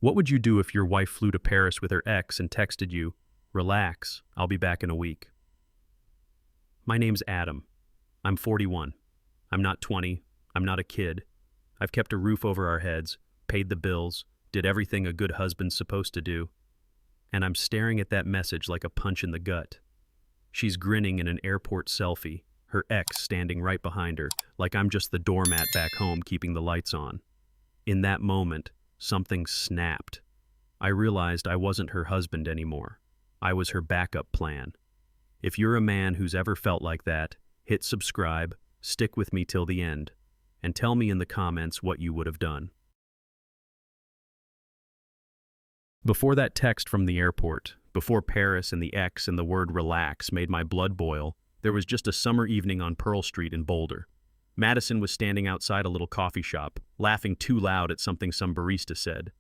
What would you do if your wife flew to Paris with her ex and texted you, "Relax, I'll be back in a week"? My name's Adam. I'm 41. I'm not 20. I'm not a kid. I've kept a roof over our heads, paid the bills, did everything a good husband's supposed to do. And I'm staring at that message like a punch in the gut. She's grinning in an airport selfie, her ex standing right behind her, like I'm just the doormat back home keeping the lights on. In that moment, something snapped. I realized I wasn't her husband anymore. I was her backup plan. If you're a man who's ever felt like that, hit subscribe, stick with me till the end, and tell me in the comments what you would have done. Before that text from the airport, before Paris and the ex and the word relax made my blood boil, there was just a summer evening on Pearl Street in Boulder. Madison was standing outside a little coffee shop, laughing too loud at something some barista said.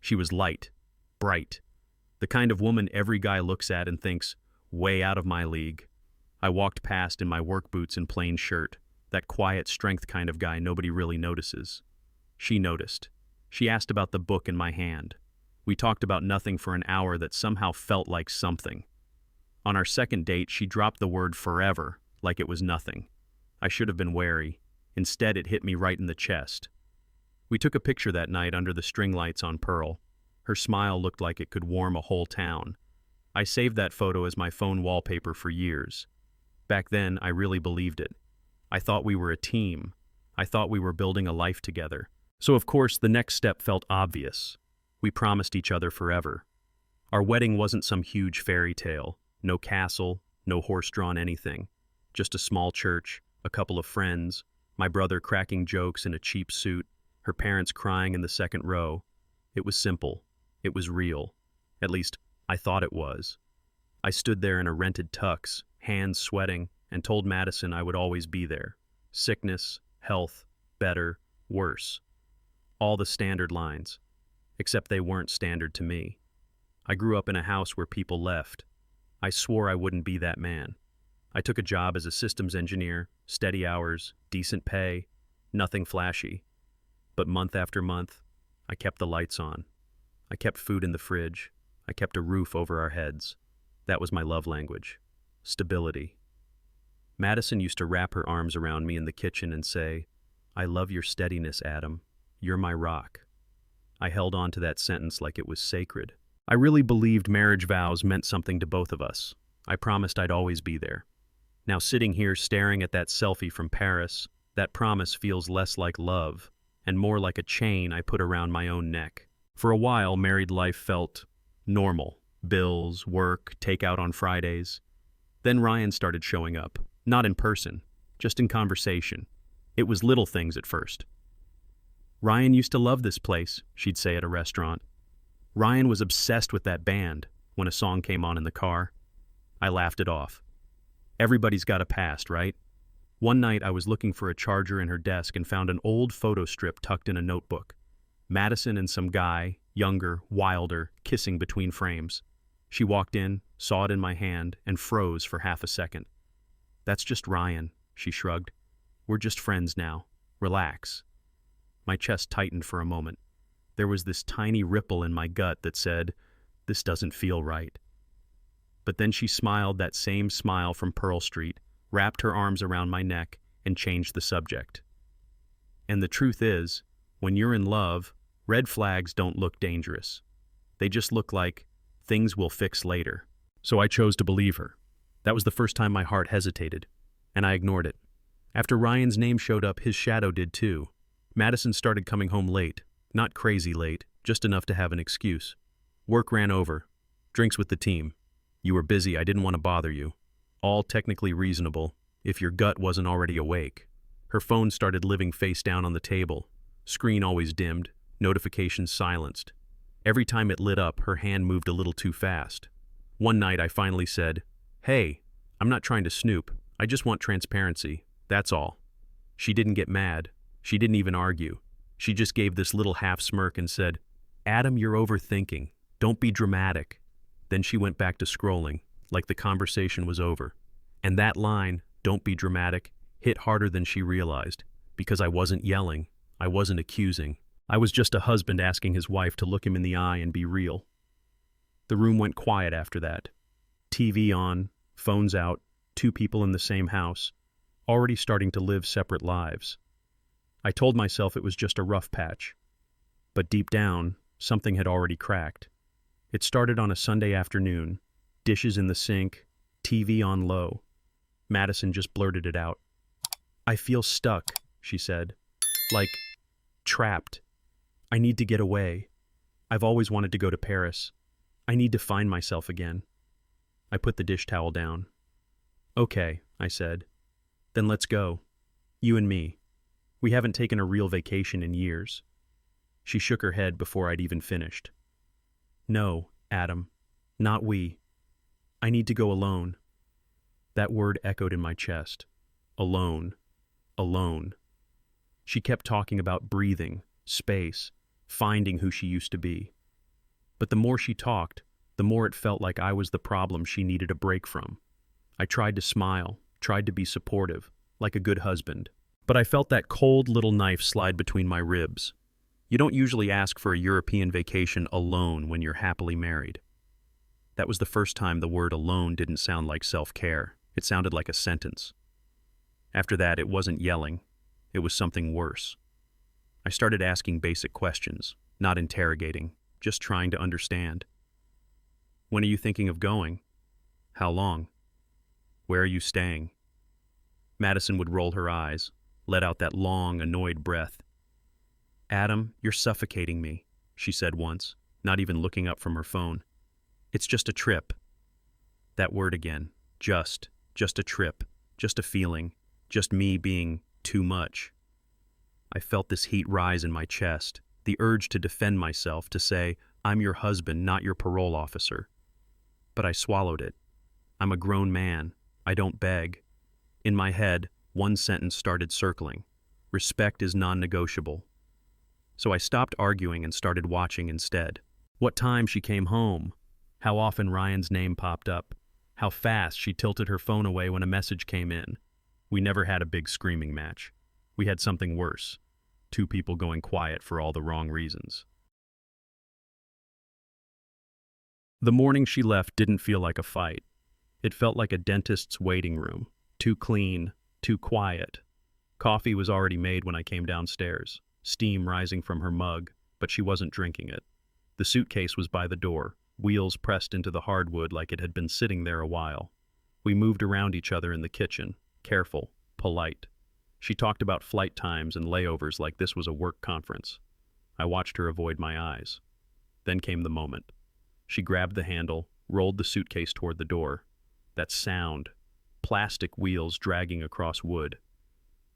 She was light, bright, the kind of woman every guy looks at and thinks, way out of my league. I walked past in my work boots and plain shirt, that quiet strength kind of guy nobody really notices. She noticed. She asked about the book in my hand. We talked about nothing for an hour that somehow felt like something. On our second date, she dropped the word forever, like it was nothing. I should have been wary. Instead, it hit me right in the chest. We took a picture that night under the string lights on Pearl. Her smile looked like it could warm a whole town. I saved that photo as my phone wallpaper for years. Back then, I really believed it. I thought we were a team. I thought we were building a life together. So of course, the next step felt obvious. We promised each other forever. Our wedding wasn't some huge fairy tale. No castle, no horse-drawn anything. Just a small church, a couple of friends, my brother cracking jokes in a cheap suit, her parents crying in the second row. It was simple. It was real. At least, I thought it was. I stood there in a rented tux, hands sweating, and told Madison I would always be there. Sickness, health, better, worse. All the standard lines. Except they weren't standard to me. I grew up in a house where people left. I swore I wouldn't be that man. I took a job as a systems engineer, steady hours, decent pay, nothing flashy. But month after month, I kept the lights on. I kept food in the fridge. I kept a roof over our heads. That was my love language. Stability. Madison used to wrap her arms around me in the kitchen and say, "I love your steadiness, Adam. You're my rock." I held on to that sentence like it was sacred. I really believed marriage vows meant something to both of us. I promised I'd always be there. Now sitting here staring at that selfie from Paris, that promise feels less like love and more like a chain I put around my own neck. For a while, married life felt normal. Bills, work, takeout on Fridays. Then Ryan started showing up, not in person, just in conversation. It was little things at first. "Ryan used to love this place," she'd say at a restaurant. "Ryan was obsessed with that band," when a song came on in the car. I laughed it off. Everybody's got a past, right? One night I was looking for a charger in her desk and found an old photo strip tucked in a notebook. Madison and some guy, younger, wilder, kissing between frames. She walked in, saw it in my hand, and froze for half a second. "That's just Ryan," she shrugged. "We're just friends now. Relax." My chest tightened for a moment. There was this tiny ripple in my gut that said, "This doesn't feel right." But then she smiled that same smile from Pearl Street, wrapped her arms around my neck, and changed the subject. And the truth is, when you're in love, red flags don't look dangerous. They just look like things we'll fix later. So I chose to believe her. That was the first time my heart hesitated, and I ignored it. After Ryan's name showed up, his shadow did too. Madison started coming home late. Not crazy late, just enough to have an excuse. Work ran over. Drinks with the team. You were busy, I didn't want to bother you. All technically reasonable, if your gut wasn't already awake. Her phone started living face down on the table. Screen always dimmed, notifications silenced. Every time it lit up, her hand moved a little too fast. One night I finally said, "Hey, I'm not trying to snoop. I just want transparency. That's all." She didn't get mad. She didn't even argue. She just gave this little half smirk and said, "Adam, you're overthinking. Don't be dramatic." Then she went back to scrolling, like the conversation was over. And that line, "Don't be dramatic," hit harder than she realized, because I wasn't yelling, I wasn't accusing. I was just a husband asking his wife to look him in the eye and be real. The room went quiet after that. TV on, phones out, two people in the same house, already starting to live separate lives. I told myself it was just a rough patch. But deep down, something had already cracked. It started on a Sunday afternoon, dishes in the sink, TV on low. Madison just blurted it out. "I feel stuck," she said. "Like, trapped. I need to get away. I've always wanted to go to Paris. I need to find myself again." I put the dish towel down. "Okay," I said. "Then let's go. You and me. We haven't taken a real vacation in years." She shook her head before I'd even finished. "No, Adam. Not we. I need to go alone." That word echoed in my chest. Alone. Alone. She kept talking about breathing, space, finding who she used to be. But the more she talked, the more it felt like I was the problem she needed a break from. I tried to smile, tried to be supportive, like a good husband. But I felt that cold little knife slide between my ribs. You don't usually ask for a European vacation alone when you're happily married. That was the first time the word alone didn't sound like self-care. It sounded like a sentence. After that, it wasn't yelling. It was something worse. I started asking basic questions, not interrogating, just trying to understand. "When are you thinking of going? How long? Where are you staying?" Madison would roll her eyes, let out that long, annoyed breath. "Adam, you're suffocating me," she said once, not even looking up from her phone. "It's just a trip." That word again. Just a trip, just a feeling, just me being too much. I felt this heat rise in my chest, the urge to defend myself, to say, "I'm your husband, not your parole officer." But I swallowed it. I'm a grown man. I don't beg. In my head, one sentence started circling. Respect is non-negotiable. So I stopped arguing and started watching instead. What time she came home. How often Ryan's name popped up. How fast she tilted her phone away when a message came in. We never had a big screaming match. We had something worse. Two people going quiet for all the wrong reasons. The morning she left didn't feel like a fight. It felt like a dentist's waiting room. Too clean, too quiet. Coffee was already made when I came downstairs, steam rising from her mug, but she wasn't drinking it. The suitcase was by the door, wheels pressed into the hardwood like it had been sitting there a while. We moved around each other in the kitchen, careful, polite. She talked about flight times and layovers like this was a work conference. I watched her avoid my eyes. Then came the moment. She grabbed the handle, rolled the suitcase toward the door. That sound, plastic wheels dragging across wood.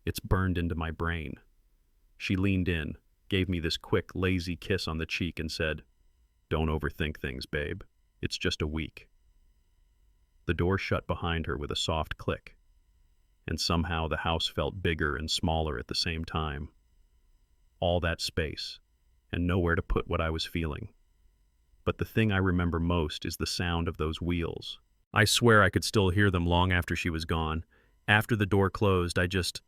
It's burned into my brain. She leaned in, gave me this quick, lazy kiss on the cheek and said, "Don't overthink things, babe. It's just a week." The door shut behind her with a soft click, and somehow the house felt bigger and smaller at the same time. All that space, and nowhere to put what I was feeling. But the thing I remember most is the sound of those wheels. I swear I could still hear them long after she was gone. After the door closed, I just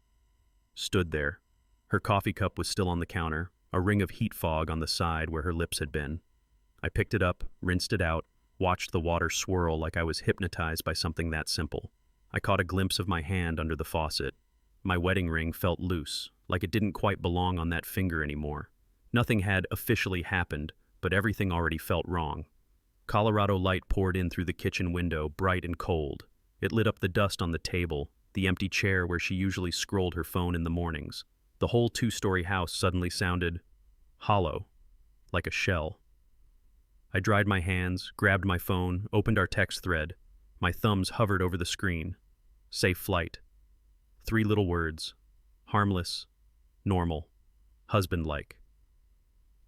stood there. Her coffee cup was still on the counter, a ring of heat fog on the side where her lips had been. I picked it up, rinsed it out, watched the water swirl like I was hypnotized by something that simple. I caught a glimpse of my hand under the faucet. My wedding ring felt loose, like it didn't quite belong on that finger anymore. Nothing had officially happened, but everything already felt wrong. Colorado light poured in through the kitchen window, bright and cold. It lit up the dust on the table, the empty chair where she usually scrolled her phone in the mornings. The whole two-story house suddenly sounded hollow, like a shell. I dried my hands, grabbed my phone, opened our text thread. My thumbs hovered over the screen. Safe flight. 3 little words. Harmless, normal, husband-like.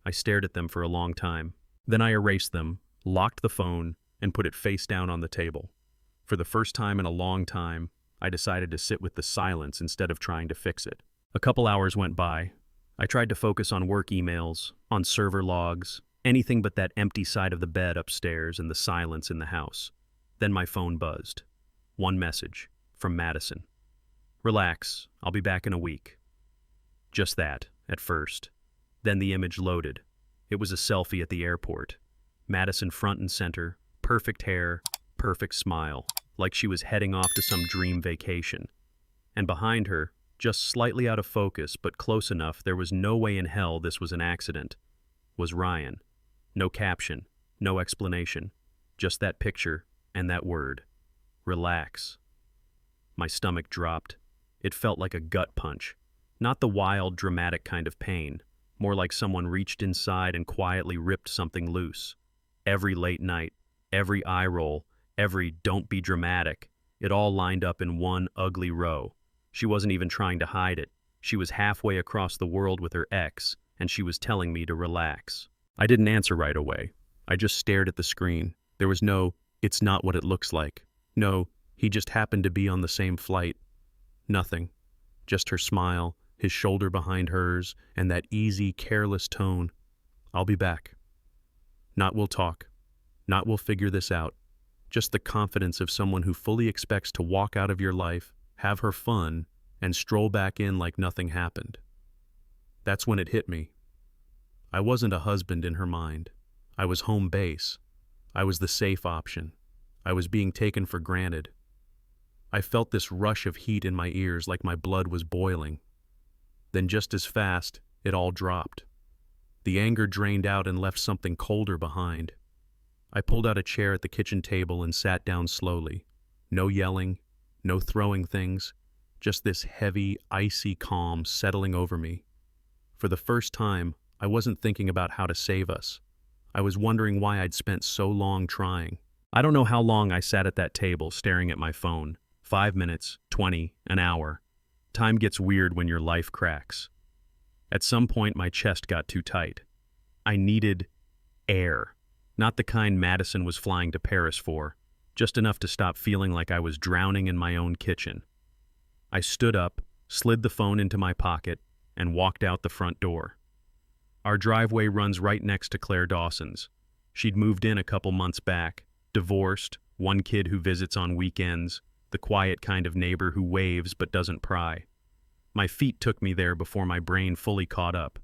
I stared at them for a long time. Then I erased them, locked the phone, and put it face down on the table. For the first time in a long time, I decided to sit with the silence instead of trying to fix it. A couple hours went by. I tried to focus on work emails, on server logs, anything but that empty side of the bed upstairs and the silence in the house. Then my phone buzzed. One message, from Madison. "Relax, I'll be back in a week." Just that, at first. Then the image loaded. It was a selfie at the airport. Madison front and center, perfect hair, perfect smile, like she was heading off to some dream vacation. And behind her, just slightly out of focus but close enough there was no way in hell this was an accident, was Ryan. No caption, no explanation, just that picture and that word. Relax. My stomach dropped. It felt like a gut punch. Not the wild, dramatic kind of pain, more like someone reached inside and quietly ripped something loose. Every late night, every eye roll, every don't be dramatic, it all lined up in one ugly row. She wasn't even trying to hide it. She was halfway across the world with her ex, and she was telling me to relax. I didn't answer right away. I just stared at the screen. There was no, "It's not what it looks like." No, "He just happened to be on the same flight." Nothing. Just her smile, his shoulder behind hers, and that easy, careless tone. "I'll be back." Not "we'll talk." Not "we'll figure this out." Just the confidence of someone who fully expects to walk out of your life, have her fun, and stroll back in like nothing happened. That's when it hit me. I wasn't a husband in her mind. I was home base. I was the safe option. I was being taken for granted. I felt this rush of heat in my ears like my blood was boiling. Then just as fast, it all dropped. The anger drained out and left something colder behind. I pulled out a chair at the kitchen table and sat down slowly. No yelling, no throwing things, just this heavy, icy calm settling over me. For the first time, I wasn't thinking about how to save us. I was wondering why I'd spent so long trying. I don't know how long I sat at that table staring at my phone. 5 minutes, 20, an hour. Time gets weird when your life cracks. At some point, my chest got too tight. I needed air. Not the kind Madison was flying to Paris for, just enough to stop feeling like I was drowning in my own kitchen. I stood up, slid the phone into my pocket, and walked out the front door. Our driveway runs right next to Claire Dawson's. She'd moved in a couple months back, divorced, one kid who visits on weekends, the quiet kind of neighbor who waves but doesn't pry. My feet took me there before my brain fully caught up.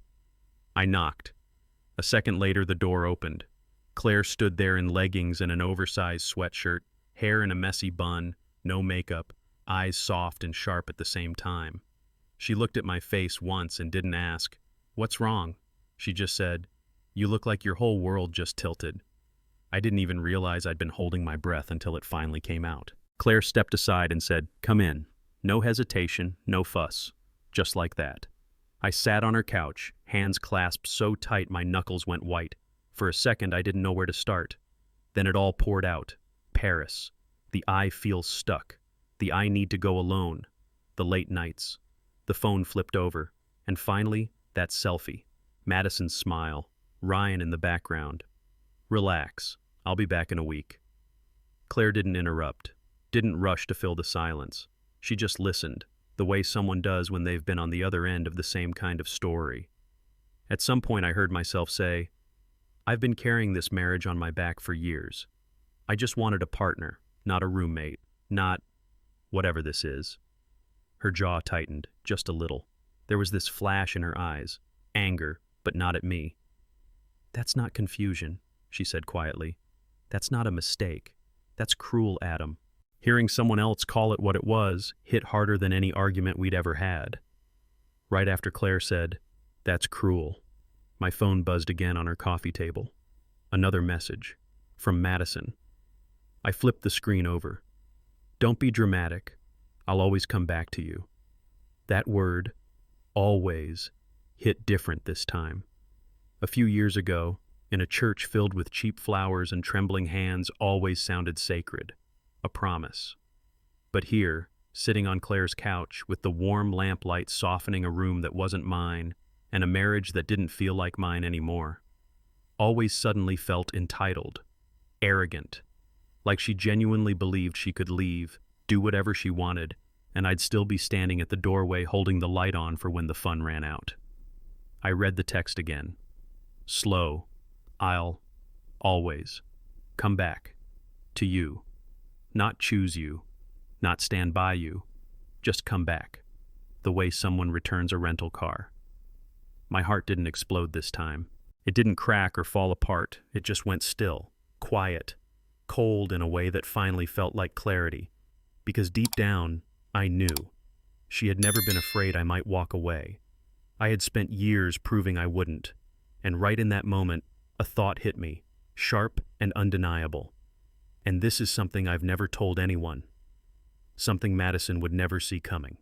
I knocked. A second later, the door opened. Claire stood there in leggings and an oversized sweatshirt, hair in a messy bun, no makeup, eyes soft and sharp at the same time. She looked at my face once and didn't ask, "What's wrong?" She just said, "You look like your whole world just tilted." I didn't even realize I'd been holding my breath until it finally came out. Claire stepped aside and said, "Come in." No hesitation, no fuss. Just like that. I sat on her couch, hands clasped so tight my knuckles went white. For a second, I didn't know where to start. Then it all poured out. Paris. The I feel stuck. The I need to go alone. The late nights. The phone flipped over. And finally, that selfie. Madison's smile. Ryan in the background. "Relax. I'll be back in a week." Claire didn't interrupt. Didn't rush to fill the silence. She just listened, the way someone does when they've been on the other end of the same kind of story. At some point I heard myself say, "I've been carrying this marriage on my back for years. I just wanted a partner, not a roommate, not whatever this is." Her jaw tightened, just a little. There was this flash in her eyes, anger, but not at me. "That's not confusion," she said quietly. "That's not a mistake. That's cruel, Adam." Hearing someone else call it what it was hit harder than any argument we'd ever had. Right after Claire said, "That's cruel," my phone buzzed again on her coffee table. Another message. From Madison. I flipped the screen over. "Don't be dramatic. I'll always come back to you." That word, always, hit different this time. A few years ago, in a church filled with cheap flowers and trembling hands, always sounded sacred. A promise. But here, sitting on Claire's couch, with the warm lamplight softening a room that wasn't mine, and a marriage that didn't feel like mine anymore, always suddenly felt entitled, arrogant, like she genuinely believed she could leave, do whatever she wanted, and I'd still be standing at the doorway holding the light on for when the fun ran out. I read the text again. Slow. I'll always come back to you. Not choose you, not stand by you, just come back, the way someone returns a rental car. My heart didn't explode this time. It didn't crack or fall apart. It just went still, quiet, cold in a way that finally felt like clarity. Because deep down, I knew. She had never been afraid I might walk away. I had spent years proving I wouldn't. And right in that moment, a thought hit me, sharp and undeniable. And this is something I've never told anyone. Something Madison would never see coming.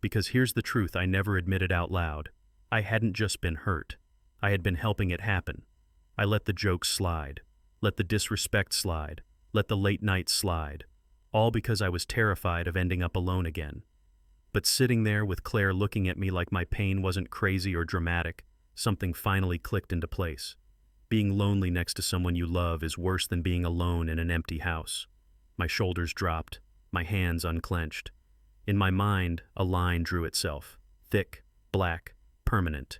Because here's the truth I never admitted out loud. I hadn't just been hurt. I had been helping it happen. I let the jokes slide, let the disrespect slide, let the late nights slide, all because I was terrified of ending up alone again. But sitting there with Claire looking at me like my pain wasn't crazy or dramatic, something finally clicked into place. Being lonely next to someone you love is worse than being alone in an empty house. My shoulders dropped, my hands unclenched. In my mind, a line drew itself. Thick, black, permanent.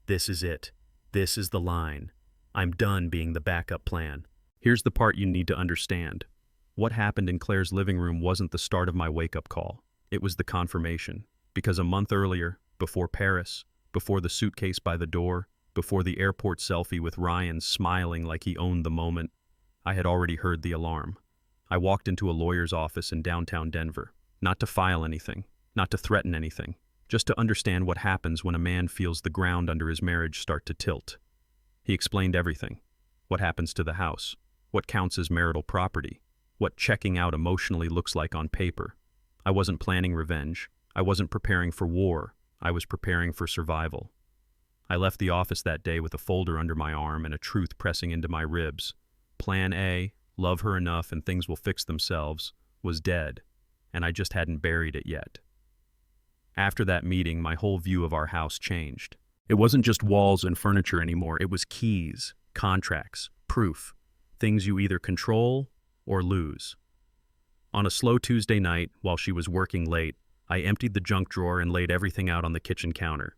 This is it. This is the line. I'm done being the backup plan. Here's the part you need to understand. What happened in Claire's living room wasn't the start of my wake-up call. It was the confirmation. Because a month earlier, before Paris, before the suitcase by the door, before the airport selfie with Ryan smiling like he owned the moment, I had already heard the alarm. I walked into a lawyer's office in downtown Denver, not to file anything, not to threaten anything, just to understand what happens when a man feels the ground under his marriage start to tilt. He explained everything. What happens to the house, what counts as marital property, what checking out emotionally looks like on paper. I wasn't planning revenge. I wasn't preparing for war. I was preparing for survival. I left the office that day with a folder under my arm and a truth pressing into my ribs. Plan A, love her enough and things will fix themselves, was dead, and I just hadn't buried it yet. After that meeting, my whole view of our house changed. It wasn't just walls and furniture anymore. It was keys, contracts, proof, things you either control or lose. On a slow Tuesday night, while she was working late, I emptied the junk drawer and laid everything out on the kitchen counter.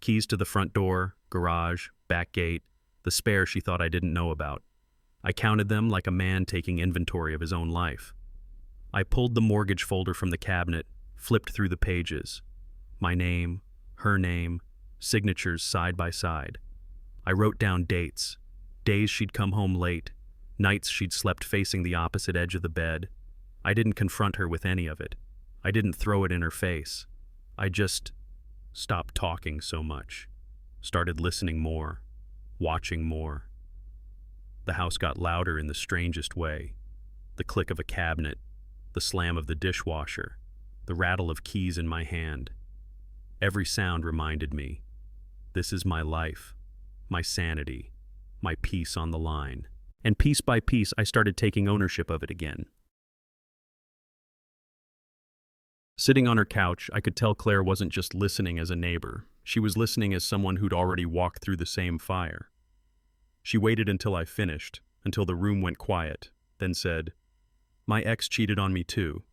Keys to the front door, garage, back gate, the spare she thought I didn't know about. I counted them like a man taking inventory of his own life. I pulled the mortgage folder from the cabinet, flipped through the pages. My name, her name, signatures side by side. I wrote down dates, days she'd come home late, nights she'd slept facing the opposite edge of the bed. I didn't confront her with any of it. I didn't throw it in her face. I just stopped talking so much, started listening more, watching more. The house got louder in the strangest way. The click of a cabinet, the slam of the dishwasher, the rattle of keys in my hand. Every sound reminded me, this is my life, my sanity, my peace on the line. And piece by piece, I started taking ownership of it again. Sitting on her couch, I could tell Claire wasn't just listening as a neighbor. She was listening as someone who'd already walked through the same fire. She waited until I finished, until the room went quiet, then said, "My ex cheated on me too.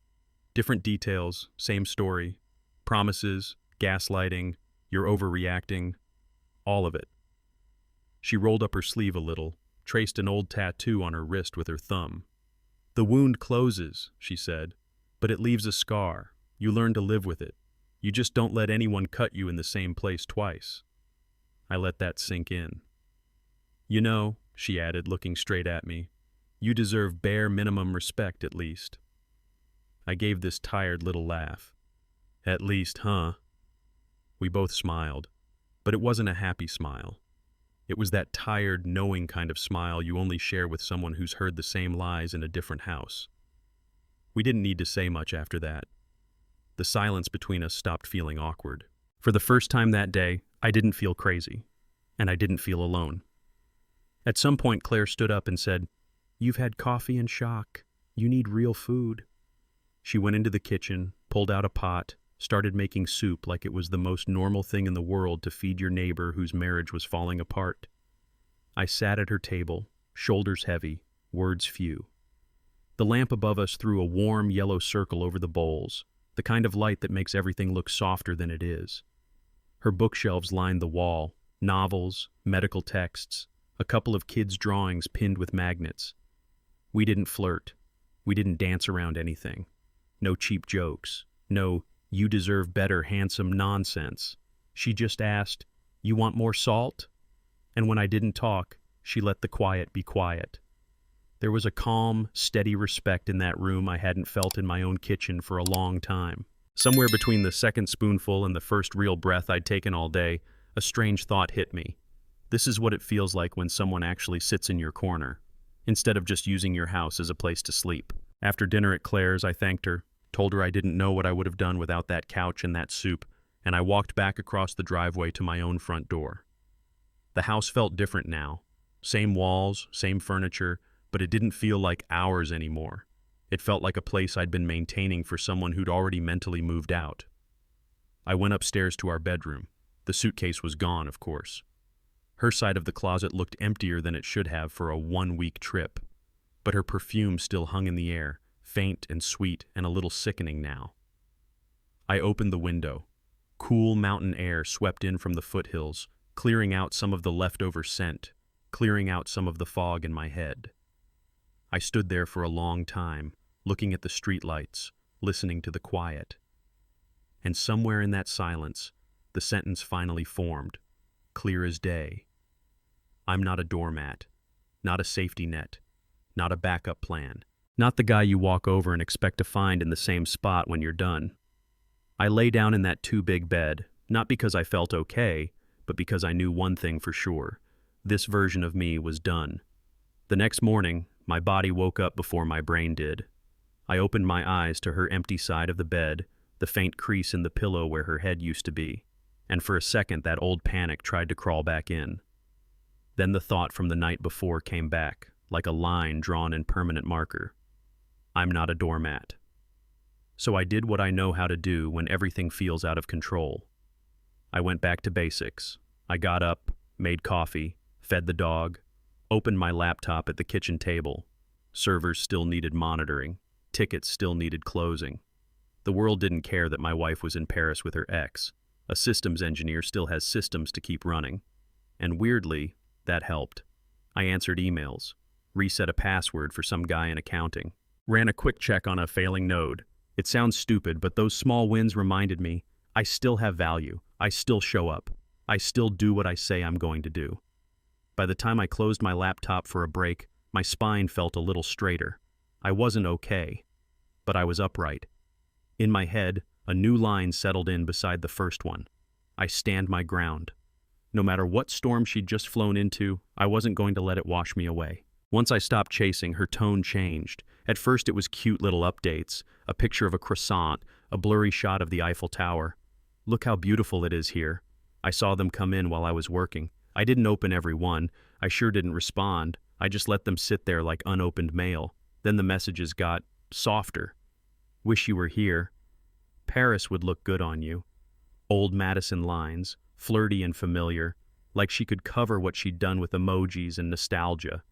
Different details, same story. Promises, gaslighting, you're overreacting. All of it." She rolled up her sleeve a little, traced an old tattoo on her wrist with her thumb. "The wound closes," she said, "but it leaves a scar. You learn to live with it. You just don't let anyone cut you in the same place twice." I let that sink in. "You know," she added, looking straight at me, "you deserve bare minimum respect at least." I gave this tired little laugh. "At least, huh?" We both smiled, but it wasn't a happy smile. It was that tired, knowing kind of smile you only share with someone who's heard the same lies in a different house. We didn't need to say much after that. The silence between us stopped feeling awkward. For the first time that day, I didn't feel crazy, and I didn't feel alone. At some point, Claire stood up and said, "You've had coffee and shock. You need real food." She went into the kitchen, pulled out a pot, started making soup like it was the most normal thing in the world to feed your neighbor whose marriage was falling apart. I sat at her table, shoulders heavy, words few. The lamp above us threw a warm yellow circle over the bowls, the kind of light that makes everything look softer than it is. Her bookshelves lined the wall, novels, medical texts, a couple of kids' drawings pinned with magnets. We didn't flirt. We didn't dance around anything. No cheap jokes. No, "you deserve better" handsome nonsense. She just asked, You want more salt? And when I didn't talk, she let the quiet be quiet. There was a calm, steady respect in that room I hadn't felt in my own kitchen for a long time. Somewhere between the second spoonful and the first real breath I'd taken all day, a strange thought hit me. This is what it feels like when someone actually sits in your corner, instead of just using your house as a place to sleep. After dinner at Claire's, I thanked her, told her I didn't know what I would have done without that couch and that soup, and I walked back across the driveway to my own front door. The house felt different now. Same walls, same furniture, but it didn't feel like ours anymore. It felt like a place I'd been maintaining for someone who'd already mentally moved out. I went upstairs to our bedroom. The suitcase was gone, of course. Her side of the closet looked emptier than it should have for a 1-week trip, but her perfume still hung in the air, faint and sweet and a little sickening now. I opened the window. Cool mountain air swept in from the foothills, clearing out some of the leftover scent, clearing out some of the fog in my head. I stood there for a long time, looking at the streetlights, listening to the quiet. And somewhere in that silence, the sentence finally formed, clear as day. I'm not a doormat, not a safety net, not a backup plan, not the guy you walk over and expect to find in the same spot when you're done. I lay down in that too-big bed, not because I felt okay, but because I knew one thing for sure. This version of me was done. The next morning, my body woke up before my brain did. I opened my eyes to her empty side of the bed, the faint crease in the pillow where her head used to be, and for a second that old panic tried to crawl back in. Then the thought from the night before came back, like a line drawn in permanent marker. I'm not a doormat. So I did what I know how to do when everything feels out of control. I went back to basics. I got up, made coffee, fed the dog, opened my laptop at the kitchen table. Servers still needed monitoring. Tickets still needed closing. The world didn't care that my wife was in Paris with her ex. A systems engineer still has systems to keep running. And weirdly, that helped. I answered emails, reset a password for some guy in accounting, ran a quick check on a failing node. It sounds stupid, but those small wins reminded me, I still have value. I still show up. I still do what I say I'm going to do. By the time I closed my laptop for a break, my spine felt a little straighter. I wasn't okay, but I was upright. In my head, a new line settled in beside the first one. I stand my ground. No matter what storm she'd just flown into, I wasn't going to let it wash me away. Once I stopped chasing, her tone changed. At first it was cute little updates, a picture of a croissant, a blurry shot of the Eiffel Tower. Look how beautiful it is here. I saw them come in while I was working. I didn't open every one. I sure didn't respond. I just let them sit there like unopened mail. Then the messages got softer. Wish you were here. Paris would look good on you. Old Madison lines, flirty and familiar, like she could cover what she'd done with emojis and nostalgia.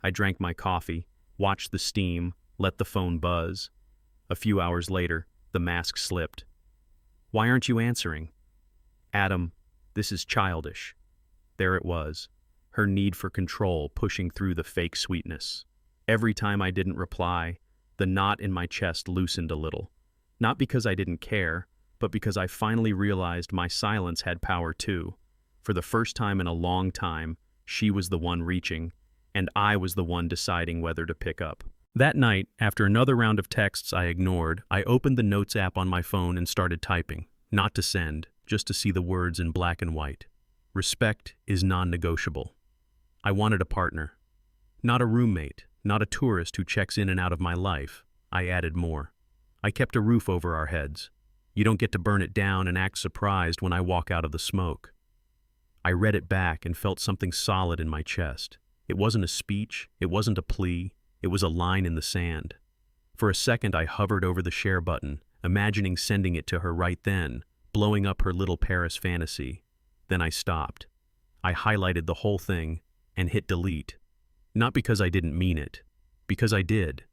I drank my coffee, watched the steam, let the phone buzz. A few hours later, the mask slipped. Why aren't you answering? Adam, this is childish. There it was, her need for control pushing through the fake sweetness. Every time I didn't reply, the knot in my chest loosened a little. Not because I didn't care, but because I finally realized my silence had power too. For the first time in a long time, she was the one reaching, and I was the one deciding whether to pick up. That night, after another round of texts I ignored, I opened the Notes app on my phone and started typing. Not to send, just to see the words in black and white. Respect is non-negotiable. I wanted a partner. Not a roommate, not a tourist who checks in and out of my life. I added more. I kept a roof over our heads. You don't get to burn it down and act surprised when I walk out of the smoke. I read it back and felt something solid in my chest. It wasn't a speech, it wasn't a plea, it was a line in the sand. For a second I hovered over the share button, imagining sending it to her right then, blowing up her little Paris fantasy. Then I stopped. I highlighted the whole thing and hit delete. Not because I didn't mean it, because I did.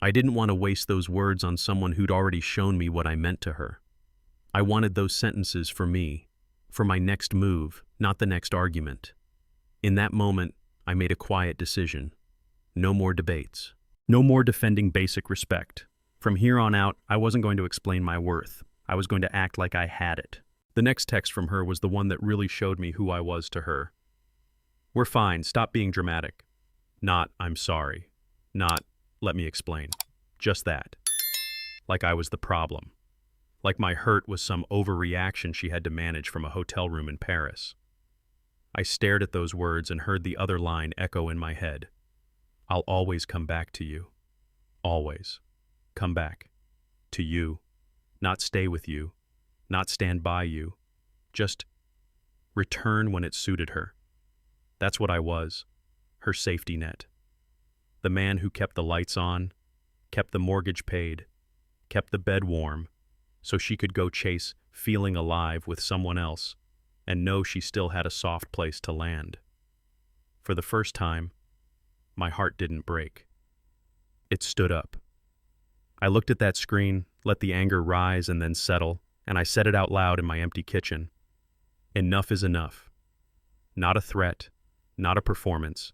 I didn't want to waste those words on someone who'd already shown me what I meant to her. I wanted those sentences for me, for my next move, not the next argument. In that moment, I made a quiet decision. No more debates. No more defending basic respect. From here on out, I wasn't going to explain my worth. I was going to act like I had it. The next text from her was the one that really showed me who I was to her. "We're fine, stop being dramatic." Not, "I'm sorry." Not, "Let me explain." Just that. Like I was the problem. Like my hurt was some overreaction she had to manage from a hotel room in Paris. I stared at those words and heard the other line echo in my head. "I'll always come back to you. Always. Come back. To you. Not stay with you. Not stand by you. Just return when it suited her." That's what I was. Her safety net. The man who kept the lights on, kept the mortgage paid, kept the bed warm, so she could go chase feeling alive with someone else and know she still had a soft place to land. For the first time, my heart didn't break. It stood up. I looked at that screen, let the anger rise and then settle, and I said it out loud in my empty kitchen. Enough is enough. Not a threat, not a performance,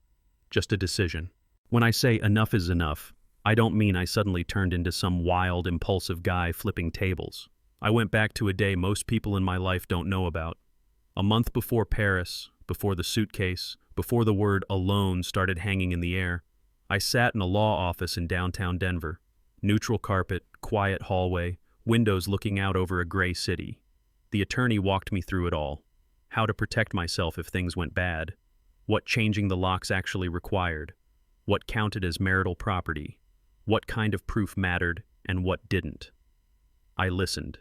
just a decision. When I say enough is enough, I don't mean I suddenly turned into some wild, impulsive guy flipping tables. I went back to a day most people in my life don't know about. A month before Paris, before the suitcase, before the word alone started hanging in the air, I sat in a law office in downtown Denver. Neutral carpet, quiet hallway, windows looking out over a gray city. The attorney walked me through it all. How to protect myself if things went bad. What changing the locks actually required. What counted as marital property. What kind of proof mattered and what didn't. I listened.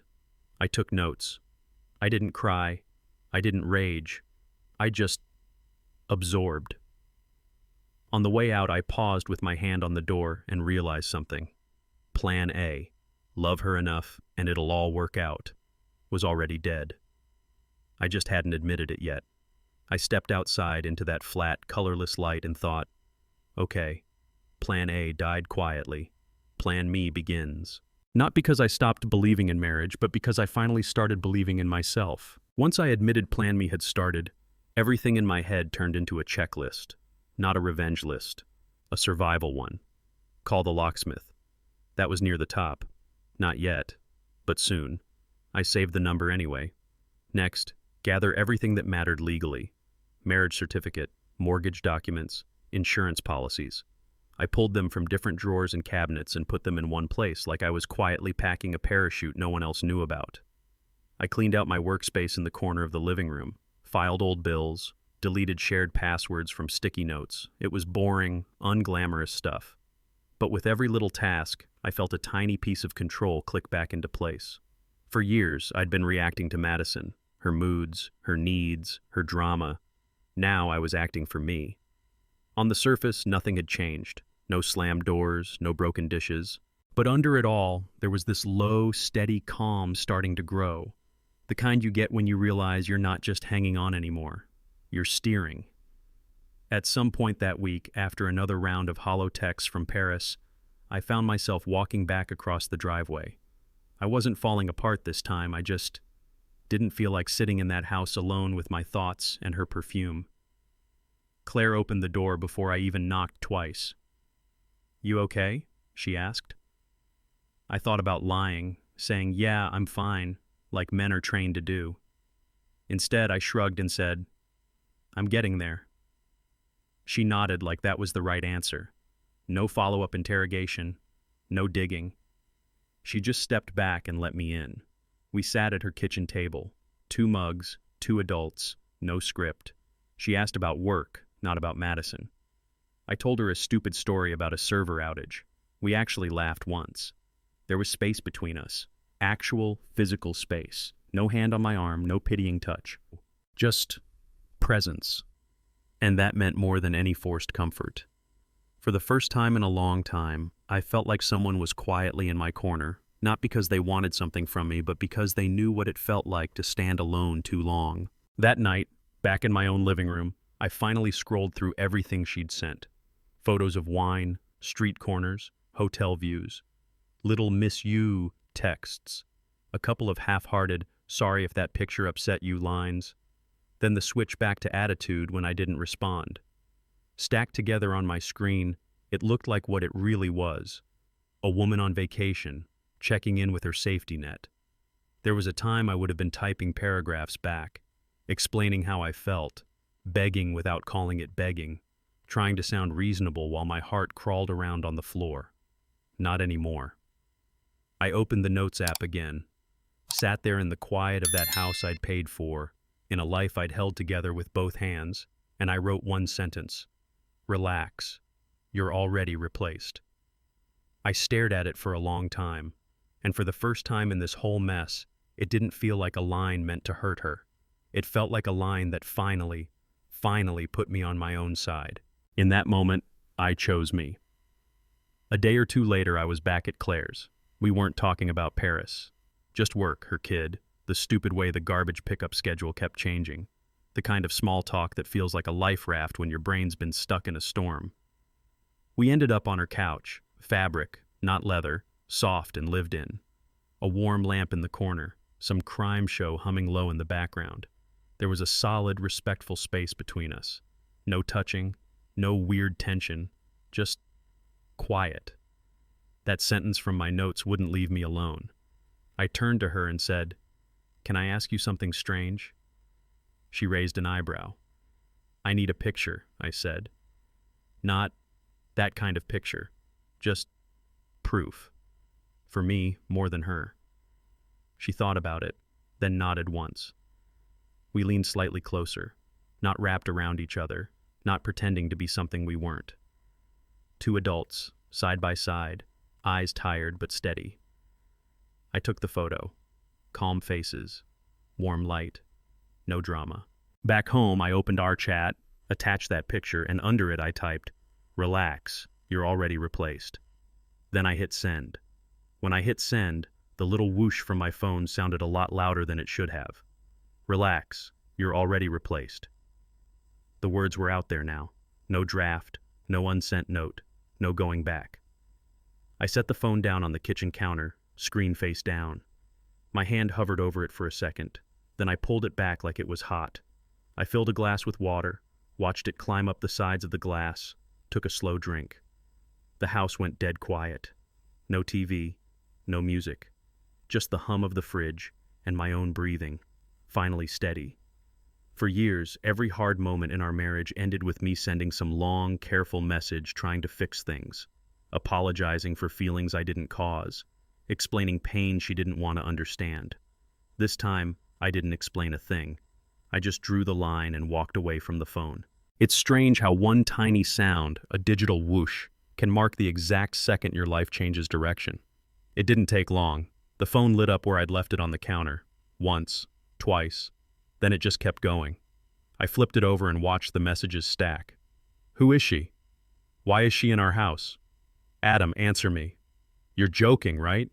I took notes. I didn't cry. I didn't rage. I just absorbed. On the way out, I paused with my hand on the door and realized something. Plan A, love her enough and it'll all work out, was already dead. I just hadn't admitted it yet. I stepped outside into that flat, colorless light and thought, okay, Plan A died quietly. Plan Me begins. Not because I stopped believing in marriage, but because I finally started believing in myself. Once I admitted Plan Me had started, everything in my head turned into a checklist. Not a revenge list. A survival one. Call the locksmith. That was near the top. Not yet, but soon. I saved the number anyway. Next, gather everything that mattered legally. Marriage certificate, mortgage documents, insurance policies. I pulled them from different drawers and cabinets and put them in one place like I was quietly packing a parachute no one else knew about. I cleaned out my workspace in the corner of the living room, filed old bills, deleted shared passwords from sticky notes. It was boring, unglamorous stuff. But with every little task, I felt a tiny piece of control click back into place. For years, I'd been reacting to Madison, her moods, her needs, her drama. Now I was acting for me. On the surface, nothing had changed. No slammed doors, no broken dishes. But under it all, there was this low, steady calm starting to grow. The kind you get when you realize you're not just hanging on anymore. You're steering. At some point that week, after another round of hollow texts from Paris, I found myself walking back across the driveway. I wasn't falling apart this time, I just didn't feel like sitting in that house alone with my thoughts and her perfume. Claire opened the door before I even knocked twice. "You okay?" she asked. I thought about lying, saying, "Yeah, I'm fine," like men are trained to do. Instead, I shrugged and said, "I'm getting there." She nodded like that was the right answer. No follow-up interrogation, no digging. She just stepped back and let me in. We sat at her kitchen table, 2 mugs, 2 adults, no script. She asked about work, not about Madison. I told her a stupid story about a server outage. We actually laughed once. There was space between us. Actual, physical space. No hand on my arm, no pitying touch. Just presence. And that meant more than any forced comfort. For the first time in a long time, I felt like someone was quietly in my corner, not because they wanted something from me, but because they knew what it felt like to stand alone too long. That night, back in my own living room, I finally scrolled through everything she'd sent. Photos of wine, street corners, hotel views, little "miss you" texts, a couple of half-hearted "sorry if that picture upset you" lines, then the switch back to attitude when I didn't respond. Stacked together on my screen, it looked like what it really was. A woman on vacation, checking in with her safety net. There was a time I would have been typing paragraphs back, explaining how I felt, begging without calling it begging, trying to sound reasonable while my heart crawled around on the floor. Not anymore. I opened the Notes app again, sat there in the quiet of that house I'd paid for, in a life I'd held together with both hands, and I wrote one sentence. Relax. You're already replaced. I stared at it for a long time, and for the first time in this whole mess, it didn't feel like a line meant to hurt her. It felt like a line that finally put me on my own side. In that moment, I chose me. A day or two later, I was back at Claire's. We weren't talking about Paris. Just work, her kid, the stupid way the garbage pickup schedule kept changing, the kind of small talk that feels like a life raft when your brain's been stuck in a storm. We ended up on her couch, fabric, not leather, soft and lived in. A warm lamp in the corner, some crime show humming low in the background. There was a solid, respectful space between us. No touching, no weird tension, just quiet. That sentence from my notes wouldn't leave me alone. I turned to her and said, "Can I ask you something strange?" She raised an eyebrow. "I need a picture," I said. "Not that kind of picture. Just proof. For me, more than her." She thought about it, then nodded once. We leaned slightly closer, not wrapped around each other, not pretending to be something we weren't. Two adults, side by side, eyes tired but steady. I took the photo. Calm faces, warm light, no drama. Back home, I opened our chat, attached that picture, and under it I typed, "Relax, you're already replaced." Then I hit send. When I hit send, the little whoosh from my phone sounded a lot louder than it should have. "Relax, you're already replaced." The words were out there now. No draft, no unsent note, no going back. I set the phone down on the kitchen counter, screen face down. My hand hovered over it for a second, then I pulled it back like it was hot. I filled a glass with water, watched it climb up the sides of the glass, took a slow drink. The house went dead quiet. No TV, no music, just the hum of the fridge and my own breathing, finally steady. For years, every hard moment in our marriage ended with me sending some long, careful message trying to fix things, apologizing for feelings I didn't cause, explaining pain she didn't want to understand. This time, I didn't explain a thing. I just drew the line and walked away from the phone. It's strange how one tiny sound, a digital whoosh, can mark the exact second your life changes direction. It didn't take long. The phone lit up where I'd left it on the counter. Once, twice. Then it just kept going. I flipped it over and watched the messages stack. "Who is she? Why is she in our house? Adam, answer me. You're joking, right?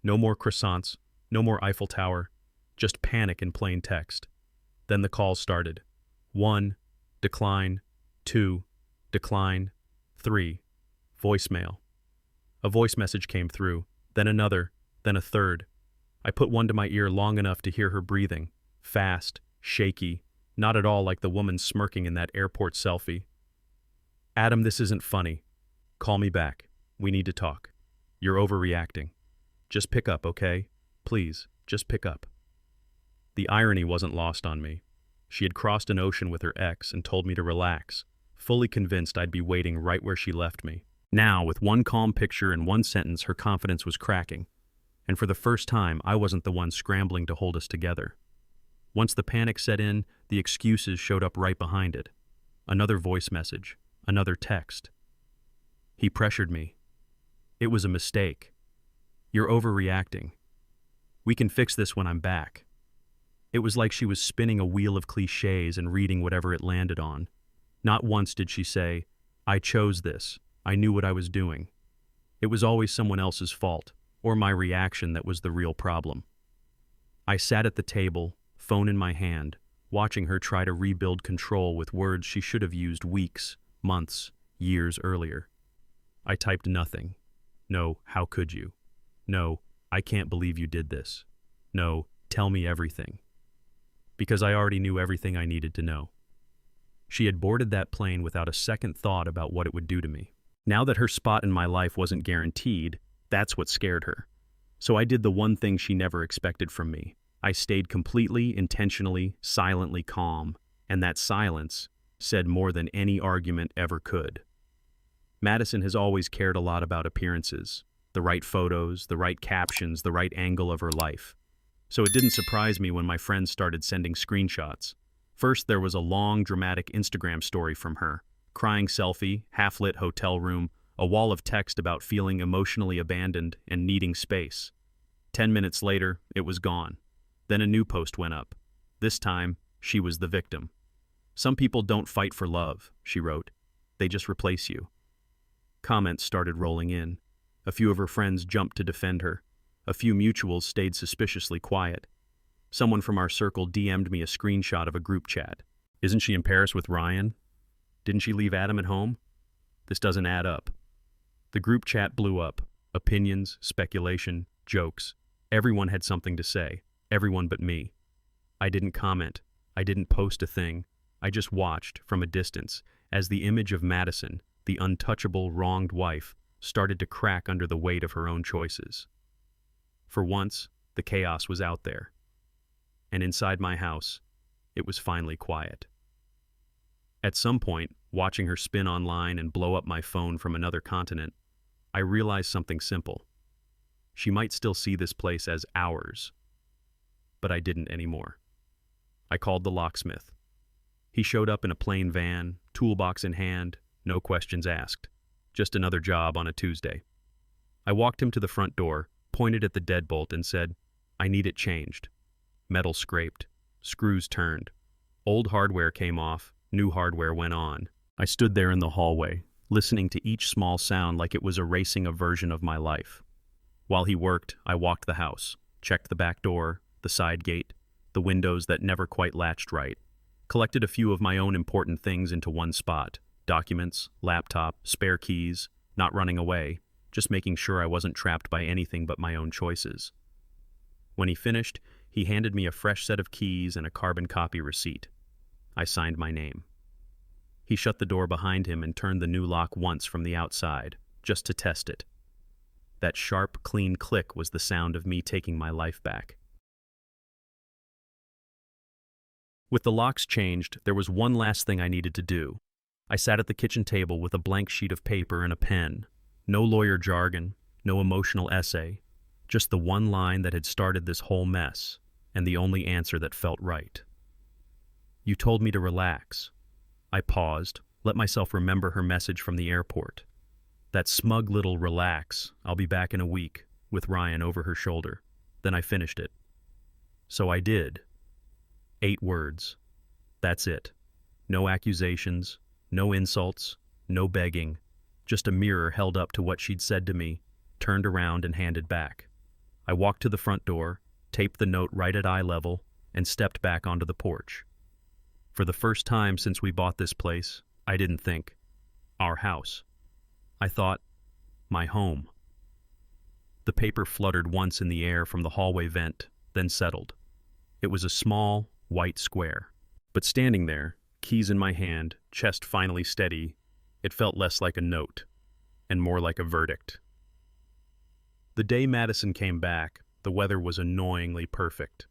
No more croissants, no more Eiffel Tower, just panic in plain text." Then the calls started. 1, decline. 2, decline. 3, voicemail. A voice message came through, then another, then a third. I put one to my ear long enough to hear her breathing, fast, shaky, not at all like the woman smirking in that airport selfie. "Adam, this isn't funny. Call me back. We need to talk. You're overreacting. Just pick up, okay? Please, just pick up." The irony wasn't lost on me. She had crossed an ocean with her ex and told me to relax, fully convinced I'd be waiting right where she left me. Now, with one calm picture and one sentence, her confidence was cracking. And for the first time, I wasn't the one scrambling to hold us together. Once the panic set in, the excuses showed up right behind it. Another voice message, another text. He pressured me. "It was a mistake. You're overreacting. We can fix this when I'm back." It was like she was spinning a wheel of cliches and reading whatever it landed on. Not once did she say, "I chose this. I knew what I was doing." It was always someone else's fault, or my reaction, that was the real problem. I sat at the table, phone in my hand, watching her try to rebuild control with words she should have used weeks, months, years earlier. I typed nothing. No, how could you? No, I can't believe you did this. No, tell me everything. Because I already knew everything I needed to know. She had boarded that plane without a second thought about what it would do to me. Now that her spot in my life wasn't guaranteed, that's what scared her. So I did the one thing she never expected from me. I stayed completely, intentionally, silently calm, and that silence said more than any argument ever could. Madison has always cared a lot about appearances, the right photos, the right captions, the right angle of her life. So it didn't surprise me when my friends started sending screenshots. First, there was a long, dramatic Instagram story from her. Crying selfie, half-lit hotel room, a wall of text about feeling emotionally abandoned and needing space. 10 minutes later, it was gone. Then a new post went up. This time, she was the victim. "Some people don't fight for love," she wrote. "They just replace you." Comments started rolling in. A few of her friends jumped to defend her. A few mutuals stayed suspiciously quiet. Someone from our circle DM'd me a screenshot of a group chat. "Isn't she in Paris with Ryan? Didn't she leave Adam at home? This doesn't add up." The group chat blew up. Opinions, speculation, jokes. Everyone had something to say. Everyone but me. I didn't comment. I didn't post a thing. I just watched, from a distance, as the image of Madison, the untouchable, wronged wife, started to crack under the weight of her own choices. For once, the chaos was out there. And inside my house, it was finally quiet. At some point, watching her spin online and blow up my phone from another continent, I realized something simple. She might still see this place as ours, but I didn't anymore. I called the locksmith. He showed up in a plain van, toolbox in hand, no questions asked. Just another job on a Tuesday. I walked him to the front door, pointed at the deadbolt and said, "I need it changed." Metal scraped. Screws turned. Old hardware came off. New hardware went on. I stood there in the hallway, listening to each small sound like it was erasing a version of my life. While he worked, I walked the house, checked the back door, the side gate, the windows that never quite latched right, collected a few of my own important things into one spot: documents, laptop, spare keys, not running away, just making sure I wasn't trapped by anything but my own choices. When he finished, he handed me a fresh set of keys and a carbon copy receipt. I signed my name. He shut the door behind him and turned the new lock once from the outside, just to test it. That sharp, clean click was the sound of me taking my life back. With the locks changed, there was one last thing I needed to do. I sat at the kitchen table with a blank sheet of paper and a pen. No lawyer jargon, no emotional essay, just the one line that had started this whole mess, and the only answer that felt right. "You told me to relax." I paused, let myself remember her message from the airport. That smug little "relax, I'll be back in a week," with Ryan over her shoulder. Then I finished it. So I did. 8 words. That's it. No accusations, no insults, no begging. Just a mirror held up to what she'd said to me, turned around and handed back. I walked to the front door, taped the note right at eye level, and stepped back onto the porch. For the first time since we bought this place, I didn't think, our house. I thought, my home. The paper fluttered once in the air from the hallway vent, then settled. It was a small, white square. But standing there, keys in my hand, chest finally steady, it felt less like a note, and more like a verdict. The day Madison came back, the weather was annoyingly perfect.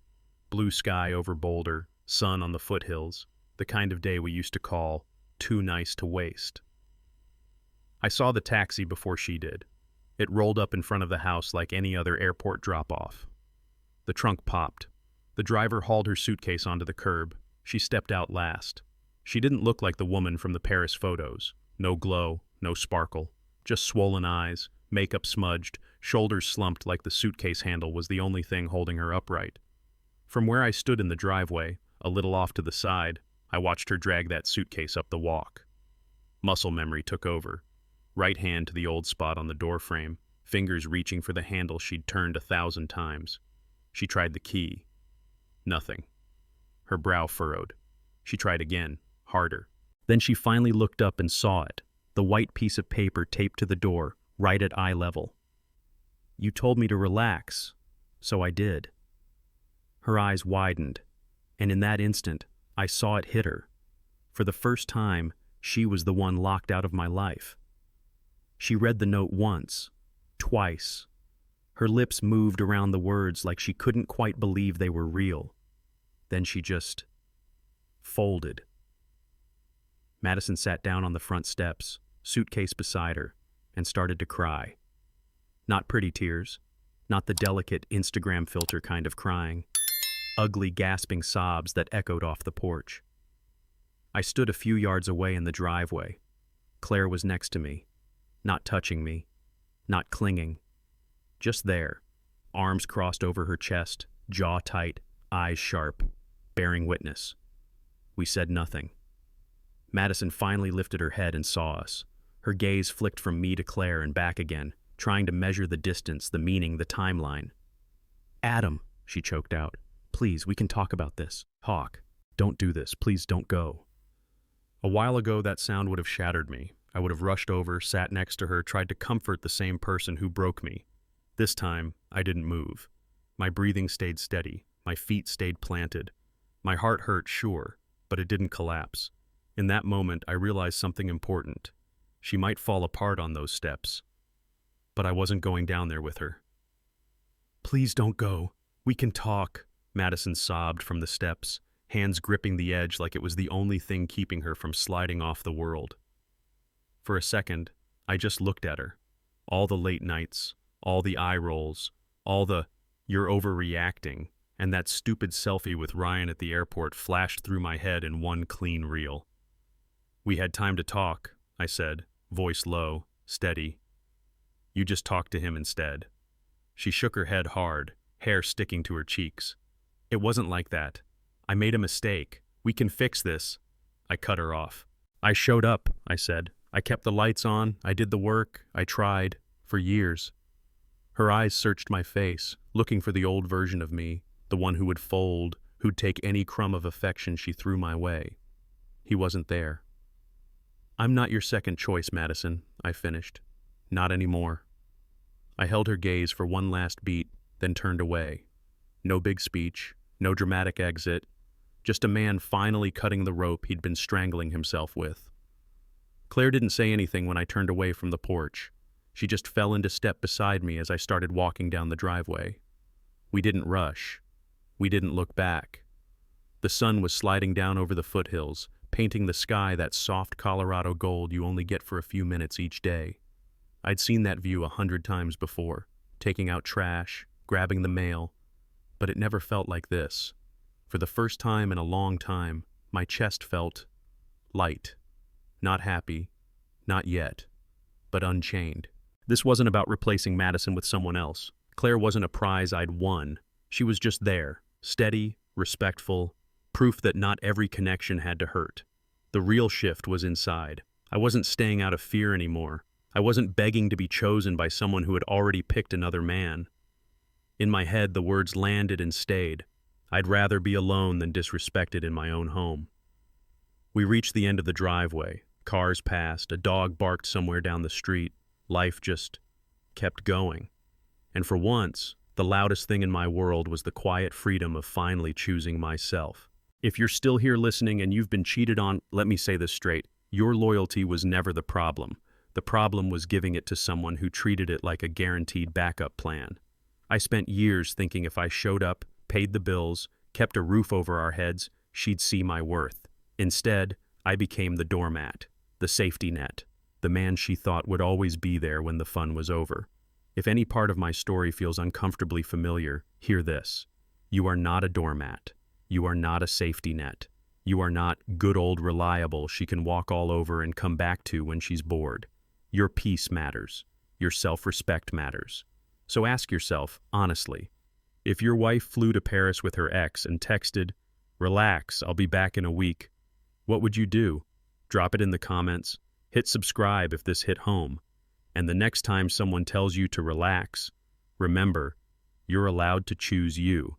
Blue sky over Boulder, sun on the foothills, the kind of day we used to call too nice to waste. I saw the taxi before she did. It rolled up in front of the house like any other airport drop-off. The trunk popped. The driver hauled her suitcase onto the curb. She stepped out last. She didn't look like the woman from the Paris photos. No glow, no sparkle, just swollen eyes, makeup smudged, shoulders slumped like the suitcase handle was the only thing holding her upright. From where I stood in the driveway, a little off to the side, I watched her drag that suitcase up the walk. Muscle memory took over. Right hand to the old spot on the doorframe, fingers reaching for the handle she'd turned 1,000 times. She tried the key. Nothing. Her brow furrowed. She tried again, harder. Then she finally looked up and saw it, the white piece of paper taped to the door, right at eye level. "You told me to relax, so I did." Her eyes widened, and in that instant, I saw it hit her. For the first time, she was the one locked out of my life. She read the note once, twice, Her lips moved around the words like she couldn't quite believe they were real. Then she just folded. Madison sat down on the front steps, suitcase beside her, and started to cry. Not pretty tears, not the delicate Instagram filter kind of crying. Ugly, gasping sobs that echoed off the porch. I stood a few yards away in the driveway. Claire was next to me, not touching me, not clinging. Just there, arms crossed over her chest, jaw tight, eyes sharp, bearing witness. We said nothing. Madison finally lifted her head and saw us. Her gaze flicked from me to Claire and back again, trying to measure the distance, the meaning, the timeline. "Adam," she choked out. "Please, we can talk about this. Talk. Don't do this. Please don't go." A while ago, that sound would have shattered me. I would have rushed over, sat next to her, tried to comfort the same person who broke me. This time, I didn't move. My breathing stayed steady. My feet stayed planted. My heart hurt, sure, but it didn't collapse. In that moment, I realized something important. She might fall apart on those steps, but I wasn't going down there with her. "Please don't go. We can talk," Madison sobbed from the steps, hands gripping the edge like it was the only thing keeping her from sliding off the world. For a second, I just looked at her. All the late nights, all the eye rolls, all the "you're overreacting," and that stupid selfie with Ryan at the airport flashed through my head in one clean reel. "We had time to talk," I said, voice low, steady. "You just talk to him instead." She shook her head hard, hair sticking to her cheeks. "It wasn't like that. I made a mistake. We can fix this." I cut her off. "I showed up," I said. "I kept the lights on. I did the work. I tried. For years." Her eyes searched my face, looking for the old version of me, the one who would fold, who'd take any crumb of affection she threw my way. He wasn't there. "I'm not your second choice, Madison," I finished. "Not anymore." I held her gaze for one last beat, then turned away. No big speech, no dramatic exit, just a man finally cutting the rope he'd been strangling himself with. Claire didn't say anything when I turned away from the porch. She just fell into step beside me as I started walking down the driveway. We didn't rush. We didn't look back. The sun was sliding down over the foothills, painting the sky that soft Colorado gold you only get for a few minutes each day. I'd seen that view 100 times before, taking out trash, grabbing the mail, but it never felt like this. For the first time in a long time, my chest felt light. Not happy, not yet, but unchained. This wasn't about replacing Madison with someone else. Claire wasn't a prize I'd won. She was just there, steady, respectful, proof that not every connection had to hurt. The real shift was inside. I wasn't staying out of fear anymore. I wasn't begging to be chosen by someone who had already picked another man. In my head, the words landed and stayed. I'd rather be alone than disrespected in my own home. We reached the end of the driveway. Cars passed, a dog barked somewhere down the street. Life just kept going. And for once, the loudest thing in my world was the quiet freedom of finally choosing myself. If you're still here listening and you've been cheated on, let me say this straight. Your loyalty was never the problem. The problem was giving it to someone who treated it like a guaranteed backup plan. I spent years thinking if I showed up, paid the bills, kept a roof over our heads, she'd see my worth. Instead, I became the doormat, the safety net, the man she thought would always be there when the fun was over. If any part of my story feels uncomfortably familiar, hear this. You are not a doormat. You are not a safety net. You are not good old reliable she can walk all over and come back to when she's bored. Your peace matters. Your self-respect matters. So ask yourself, honestly, if your wife flew to Paris with her ex and texted, "Relax, I'll be back in a week," what would you do? Drop it in the comments. Hit subscribe if this hit home. And the next time someone tells you to relax, remember, you're allowed to choose you.